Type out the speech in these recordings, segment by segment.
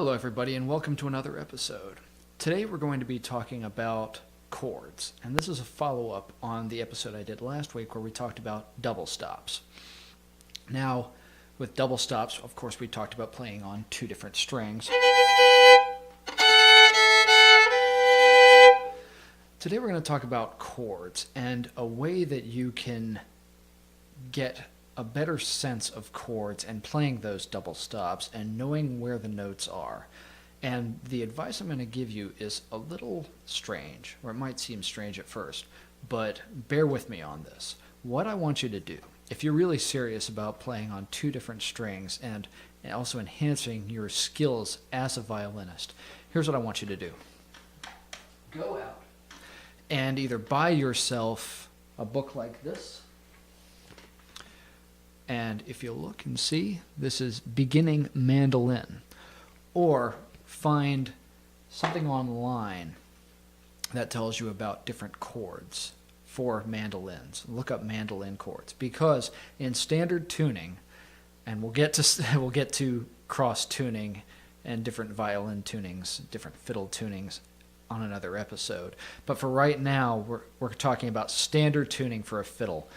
Hello everybody and welcome to another episode. Today we're going to be talking about chords, and this is a follow-up on the episode I did last week where we talked about double stops. Now, with double stops, of course, we talked about playing on two different strings. Today we're going to talk about chords and a way that you can get a better sense of chords and playing those double stops and knowing where the notes are. And the advice I'm going to give you is a little strange, or it might seem strange at first, but bear with me on this. What I want you to do, if you're really serious about playing on two different strings and also enhancing your skills as a violinist, here's what I want you to do. Go out and either buy yourself a book like this, and if you look and see, this is Beginning Mandolin. Or find something online that tells you about different chords for mandolins. Look up mandolin chords, because in standard tuning, and we'll get to cross tuning and different violin tunings, different fiddle tunings on another episode. But for right now, we're talking about standard tuning for a fiddle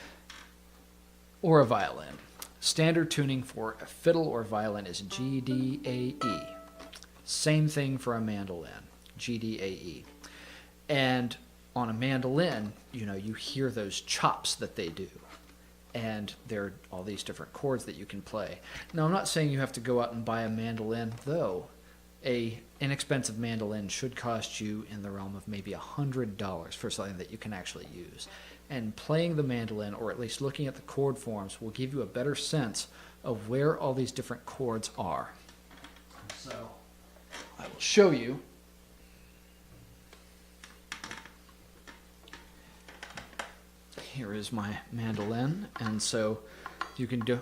or a violin. Standard tuning for a fiddle or violin is G, D, A, E. Same thing for a mandolin, G, D, A, E. And on a mandolin, you hear those chops that they do. And there are all these different chords that you can play. Now, I'm not saying you have to go out and buy a mandolin, though. An inexpensive mandolin should cost you in the realm of maybe $100 for something that you can actually use. And playing the mandolin, or at least looking at the chord forms, will give you a better sense of where all these different chords are. So I will show you. Here is my mandolin, and so you can do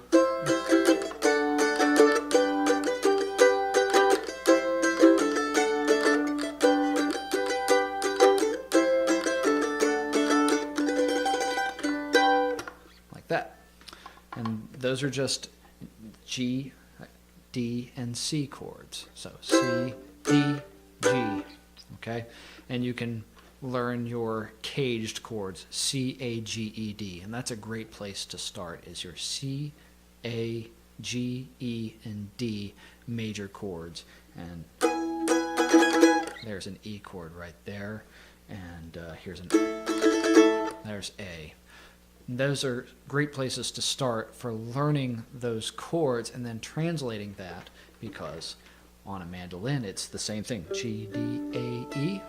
like that. And those are just G, D, and C chords. So C, D, G, okay? And you can learn your caged chords, C, A, G, E, D. And that's a great place to start, is your C, A, G, E, and D major chords. And there's an E chord right there. And there's A. And those are great places to start for learning those chords and then translating that, because on a mandolin it's the same thing, G, D, A, E.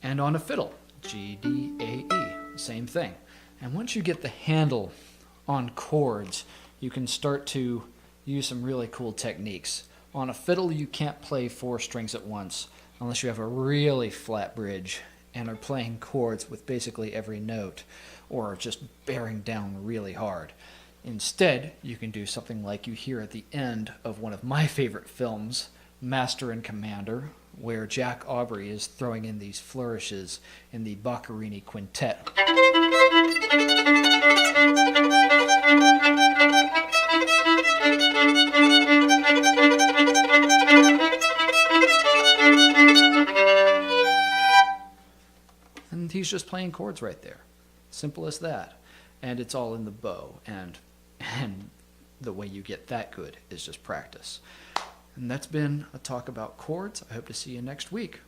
And on a fiddle, G, D, A, E, same thing. And once you get the handle on chords, you can start to use some really cool techniques. On a fiddle, you can't play 4 strings at once unless you have a really flat bridge and are playing chords with basically every note, or just bearing down really hard. Instead, you can do something like you hear at the end of one of my favorite films, Master and Commander, where Jack Aubrey is throwing in these flourishes in the Boccherini Quintet. And he's just playing chords right there. Simple as that. And it's all in the bow. And the way you get that good is just practice. And that's been a talk about chords. I hope to see you next week.